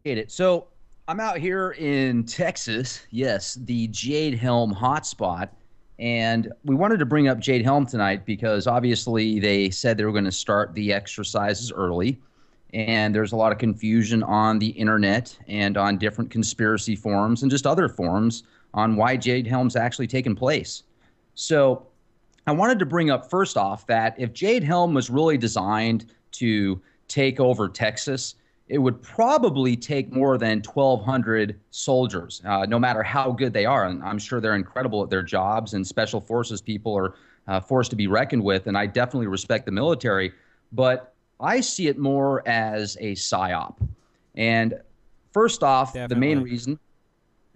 Appreciate it. So I'm out here in Texas, yes, the Jade Helm hotspot. And we wanted to bring up Jade Helm tonight because obviously they said they were going to start the exercises early. And there's a lot of confusion on the internet and on different conspiracy forums and just other forums on why Jade Helm's actually taken place. So I wanted to bring up first off that if Jade Helm was really designed to take over Texas, it would probably take more than 1,200 soldiers, no matter how good they are. And I'm sure they're incredible at their jobs, and special forces people are forced to be reckoned with. And I definitely respect the military, but I see it more as a psyop. And first off, the main Definitely. reason,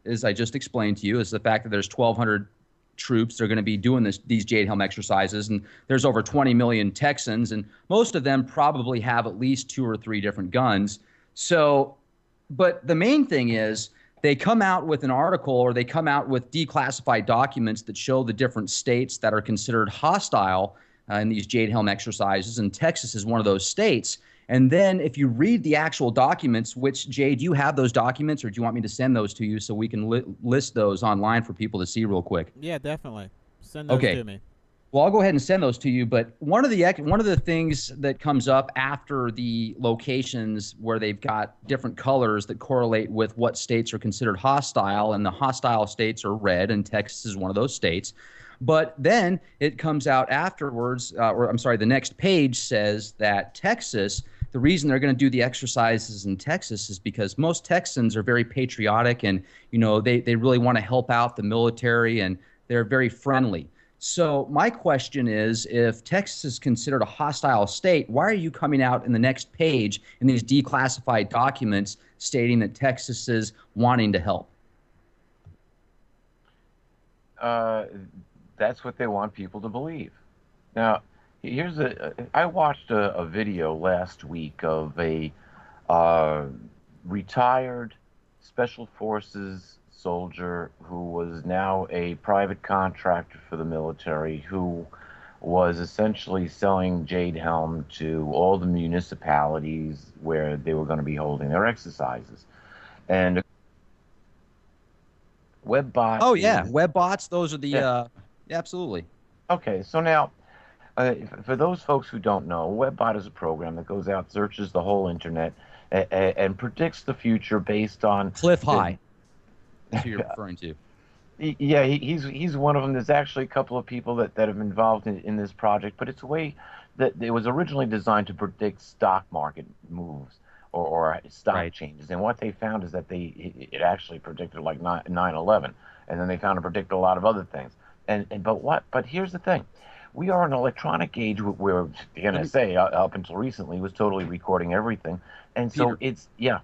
as I just explained to you, is the fact that there's 1,200 troops that are going to be doing these Jade Helm exercises, and there's over 20 million Texans, and most of them probably have at least two or three different guns. So, but the main thing is they come out with an article or they come out with declassified documents that show the different states that are considered hostile in these Jade Helm exercises, and Texas is one of those states. And then if you read the actual documents, which, Jay, do you have those documents, or do you want me to send those to you so we can list those online for people to see real quick? Yeah, definitely. Send those Okay. to me. Well, I'll go ahead and send those to you. But one of the things that comes up after the locations where they've got different colors that correlate with what states are considered hostile, and the hostile states are red, and Texas is one of those states. But then it comes out afterwards, or I'm sorry, the next page says that Texas, the reason they're going to do the exercises in Texas is because most Texans are very patriotic, and they really want to help out the military, and they're very friendly. So my question is, if Texas is considered a hostile state, why are you coming out in the next page in these declassified documents stating that Texas is wanting to help? Uh, that's what they want people to believe. Now, I watched a video last week of a uh, retired Special Forces soldier who was now a private contractor for the military, who was essentially selling Jade Helm to all the municipalities where they were going to be holding their exercises. And WebBot Oh yeah, is, web bots. Those are the yeah, yeah, absolutely. okay, so now, for those folks who don't know, WebBot is a program that goes out, searches the whole internet, and predicts the future based on Cliff the, High is who you're referring to. yeah, he's one of them. There's actually a couple of people that have been involved in this project, but it's a way that it was originally designed to predict stock market moves or stock Right. changes. And what they found is that it actually predicted like 9/11, and then they found it predicted a lot of other things. But here's the thing. We are in an electronic age where the Let me, NSA, up until recently, was totally recording everything. And so Peter. it's, yeah,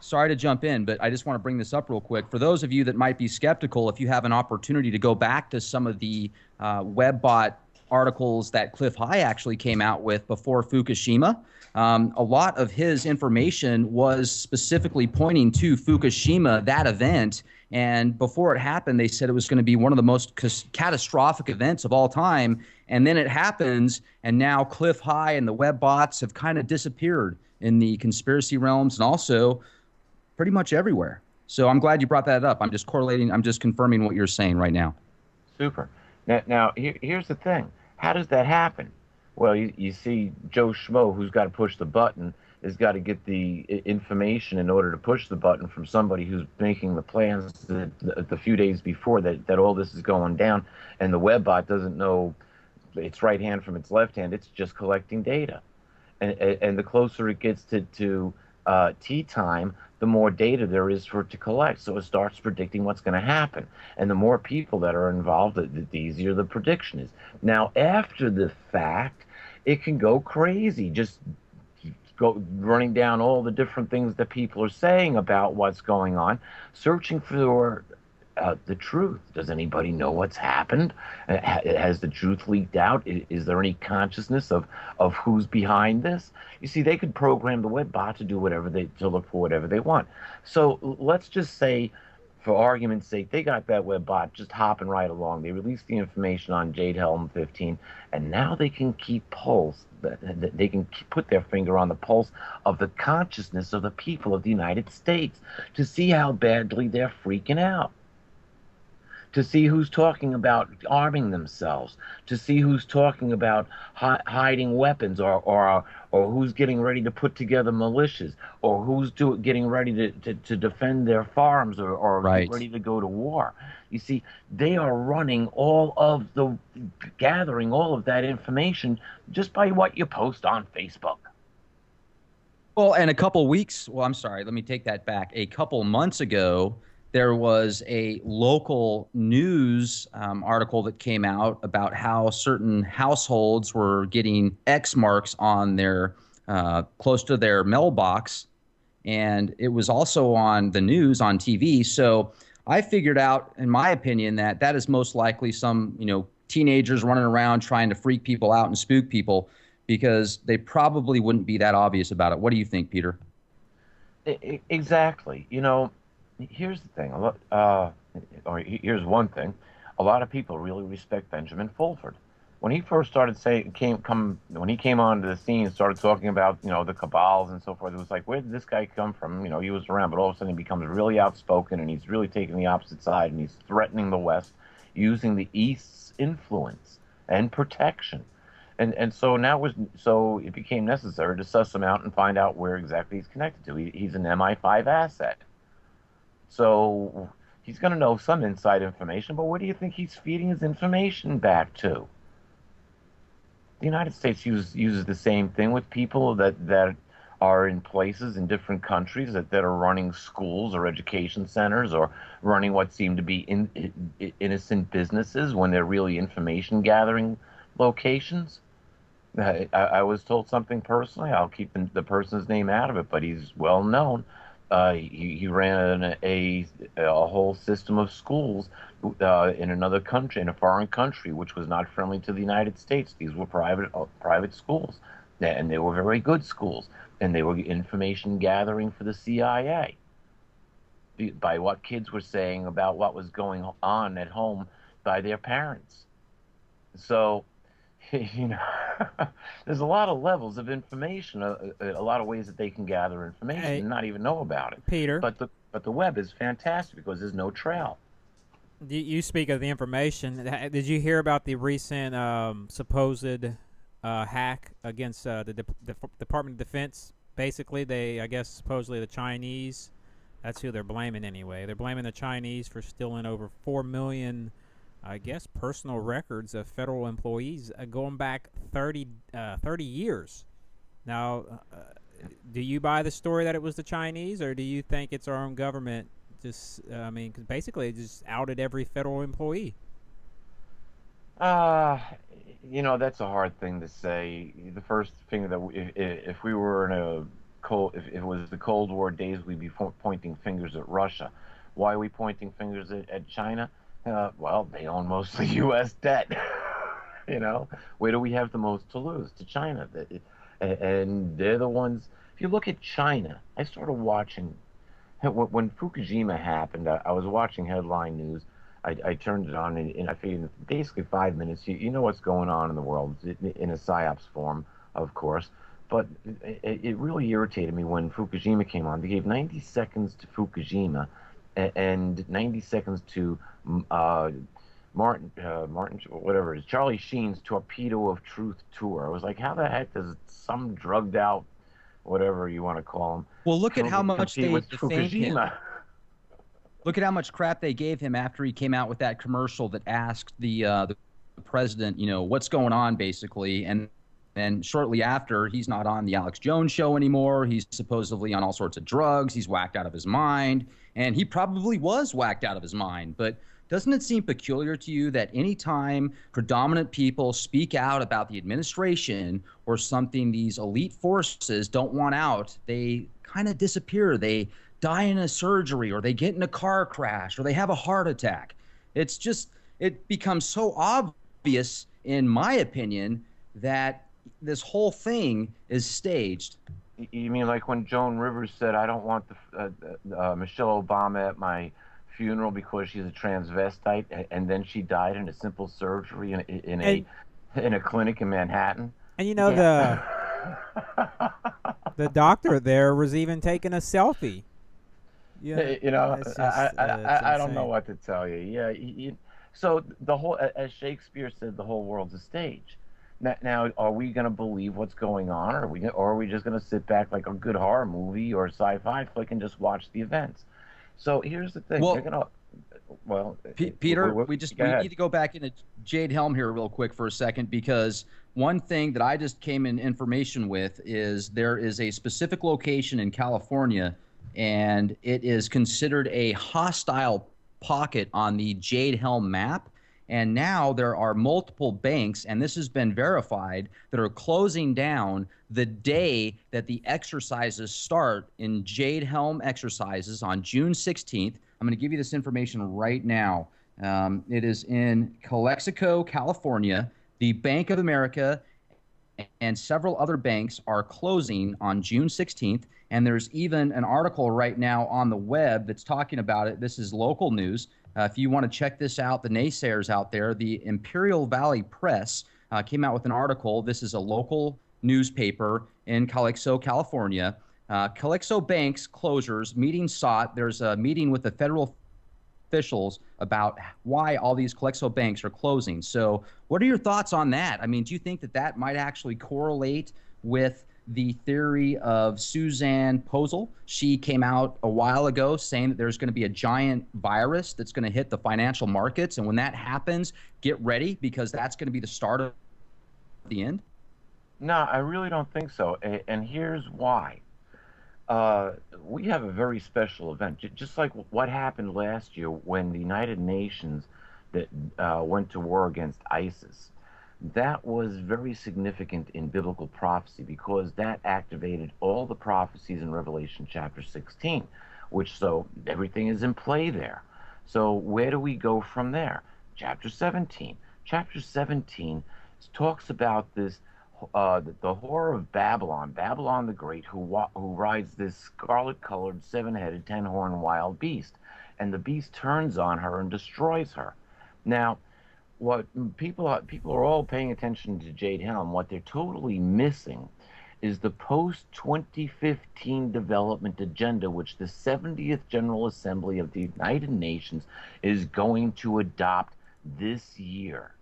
Sorry to jump in, but I just want to bring this up real quick. For those of you that might be skeptical, if you have an opportunity to go back to some of the WebBot articles that Cliff High actually came out with before Fukushima, a lot of his information was specifically pointing to Fukushima, that event. And before it happened, they said it was going to be one of the most catastrophic events of all time. And then it happens, and now Cliff High and the web bots have kind of disappeared in the conspiracy realms and also pretty much everywhere. So I'm glad you brought that up. I'm just correlating, I'm just confirming what you're saying right now. super. Now here's the thing. How does that happen? Well, you see, Joe Schmo, who's got to push the button, has got to get the information in order to push the button from somebody who's making the plans the few days before that all this is going down, and the web bot doesn't know its right hand from its left hand. It's just collecting data, and the closer it gets to tea time, the more data there is for it to collect. So it starts predicting what's going to happen. And the more people that are involved, the easier the prediction is. Now, after the fact, it can go crazy, just go running down all the different things that people are saying about what's going on, searching for the truth. Does anybody know what's happened? Has the truth leaked out? Is there any consciousness of who's behind this? You see, they could program the web bot to do to look for whatever they want. So let's just say for argument's sake, they got that web bot just hopping right along. They released the information on Jade Helm 15, and now they can keep pulse. They can put their finger on the pulse of the consciousness of the people of the United States to see how badly they're freaking out, to see who's talking about arming themselves, to see who's talking about hiding weapons, or who's getting ready to put together militias, or who's getting ready to defend their farms, or get Right. ready to go to war. You see, they are gathering all of that information just by what you post on Facebook. Well, and a couple weeks, well, I'm sorry, let me take that back. A couple months ago, there was a local news article that came out about how certain households were getting X marks on their close to their mailbox, and it was also on the news on TV. So I figured out, in my opinion, that that is most likely some teenagers running around trying to freak people out and spook people, because they probably wouldn't be that obvious about it. What do you think, Peter? Exactly. Here's the thing. Here's one thing. A lot of people really respect Benjamin Fulford. When he first started when he came onto the scene and started talking about the cabals and so forth, it was like, where did this guy come from? He was around, but all of a sudden he becomes really outspoken, and he's really taking the opposite side, and he's threatening the West, using the East's influence and protection. And so it became necessary to suss him out and find out where exactly he's connected to. He's an MI5 asset. So he's going to know some inside information, but where do you think he's feeding his information back to? The United States uses the same thing with people that are in places in different countries that are running schools or education centers, or running what seem to be innocent businesses when they're really information gathering locations. I was told something personally. I'll keep the person's name out of it, but he's well known. He ran a whole system of schools in another country, in a foreign country, which was not friendly to the United States. These were private schools, and they were very good schools, and they were information gathering for the CIA by what kids were saying about what was going on at home by their parents. So, there's a lot of levels of information, a lot of ways that they can gather information and not even know about it. Peter. But the web is fantastic because there's no trail. You speak of the information. Did you hear about the recent supposed hack against the Department of Defense? Basically, I guess supposedly the Chinese, that's who they're blaming anyway. They're blaming the Chinese for stealing over 4 million, I guess, personal records of federal employees going back 30 years. Now, do you buy the story that it was the Chinese, or do you think it's our own government? Because basically it just outed every federal employee. That's a hard thing to say. The first thing that if we were in if it was the Cold War days, we'd be pointing fingers at Russia. Why are we pointing fingers at China? Well, they own most of the U.S. debt. Where do we have the most to lose? To China. And they're the ones. If you look at China, I started watching when Fukushima happened. I was watching headline news. I turned it on, and I figured basically 5 minutes. You know what's going on in the world in a psyops form, of course. But it really irritated me when Fukushima came on. They gave 90 seconds to Fukushima and 90 seconds to Martin, whatever it is, Charlie Sheen's Torpedo of Truth tour. I was like, how the heck does some drugged out, whatever you want to call him, well, look at how much they defamed him. Fukushima? Look at how much crap they gave him after he came out with that commercial that asked the president, what's going on, basically. And shortly after, he's not on the Alex Jones show anymore. He's supposedly on all sorts of drugs. He's whacked out of his mind. And he probably was whacked out of his mind. But doesn't it seem peculiar to you that anytime predominant people speak out about the administration or something these elite forces don't want out, they kind of disappear? They die in a surgery, or they get in a car crash, or they have a heart attack. It becomes so obvious, in my opinion, that this whole thing is staged. You mean like when Joan Rivers said, I don't want Michelle Obama at my funeral because she's a transvestite, and then she died in a simple surgery And in a clinic in Manhattan. and you know Yeah. the doctor there was even taking a selfie. Yeah, You know, it's just it's I don't know insane. what to tell you. Yeah, so the whole, as Shakespeare said, the whole world's a stage. Now, are we going to believe what's going on, or are we just going to sit back like a good horror movie or sci-fi flick and just watch the events? So here's the thing: they're Well, gonna, well, Peter, go we ahead. need to go back into Jade Helm here real quick for a second, because one thing that I just came in information with is there is a specific location in California, and it is considered a hostile pocket on the Jade Helm map. And now there are multiple banks, and this has been verified, that are closing down the day that the exercises start in Jade Helm exercises on June 16th. I'm going to give you this information right now. It is in Calexico, California. The Bank of America and several other banks are closing on June 16th. And there's even an article right now on the web that's talking about it. This is local news. If you want to check this out, the naysayers out there, the Imperial Valley Press came out with an article. This is a local newspaper in Calexico, California. Calexico Bank's closures, meeting sought. There's a meeting with the federal officials about why all these Calexico banks are closing. So what are your thoughts on that? I mean, do you think that that might actually correlate with the theory of Suzanne Posel? She came out a while ago saying that there's going to be a giant virus that's going to hit the financial markets. And when that happens, get ready, because that's going to be the start of the end. No, I really don't think so, and here's why. We have a very special event, just like what happened last year when the United Nations that went to war against ISIS. That was very significant in biblical prophecy because that activated all the prophecies in Revelation chapter 16, which, so everything is in play there. So where do we go from there? Chapter 17. Chapter 17 talks about this, the horror of Babylon, Babylon the Great, who rides this scarlet-colored, seven-headed, ten-horned wild beast, and the beast turns on her and destroys her. Now, what people are all paying attention to Jade Helm. What they're totally missing is the post 2015 development agenda, which the 70th General Assembly of the United Nations is going to adopt this year.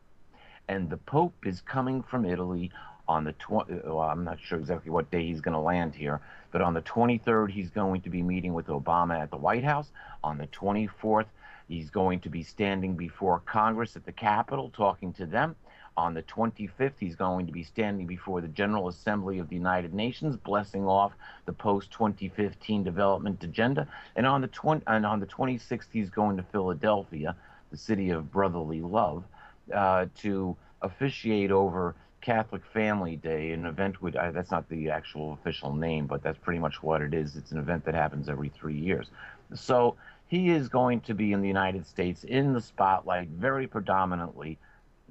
And the Pope is coming from Italy on the well, I'm not sure exactly what day he's going to land here, but on the 23rd he's going to be meeting with Obama at the White House. On the 24th he's going to be standing before Congress at the Capitol talking to them. On the 25th he's going to be standing before the General Assembly of the United Nations, blessing off the post-2015 development agenda. And on the 26th he's going to Philadelphia, the city of brotherly love, to officiate over Catholic Family Day, an event that's not the actual official name, but that's pretty much what it is. It's an event that happens every 3 years. So he is going to be in the United States in the spotlight, very predominantly,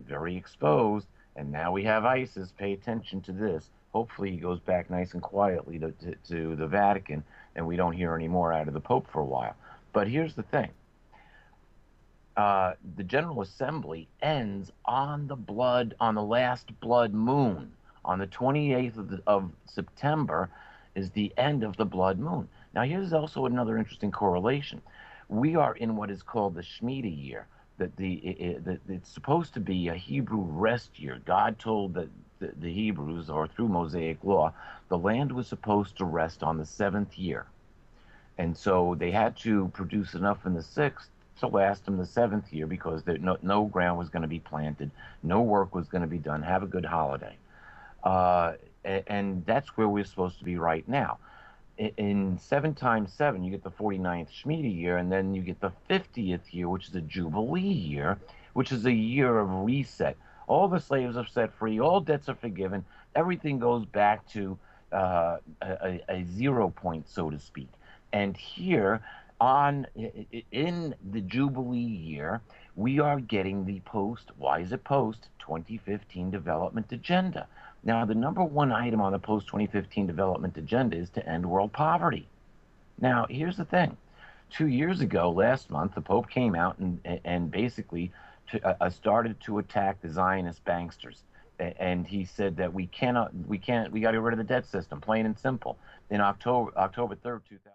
very exposed. And now we have ISIS. Pay attention to this. Hopefully he goes back nice and quietly to the Vatican, and we don't hear any more out of the Pope for a while. But here's the thing. The General Assembly ends on the last blood moon. On the 28th of September is the end of the blood moon. Now, here's also another interesting correlation. We are in what is called the Shemitah year. That it's supposed to be a Hebrew rest year. God told the Hebrews, or through Mosaic law, the land was supposed to rest on the 7th year. And so they had to produce enough in the 6th to last them the 7th year, because no ground was going to be planted, no work was going to be done. Have a good holiday. And that's where we're supposed to be right now. In 7 times 7, you get the 49th Shemitah year, and then you get the 50th year, which is a Jubilee year, which is a year of reset. All the slaves are set free, all debts are forgiven, everything goes back to a 0 point, so to speak. And here, in the Jubilee year, we are getting the why is it post 2015 development agenda. Now, the number one item on the post 2015 development agenda is to end world poverty. Now, here's the thing. 2 years ago, last month, the Pope came out and basically started to attack the Zionist banksters. And he said that we got to get rid of the debt system, plain and simple. In October 3rd, 2000.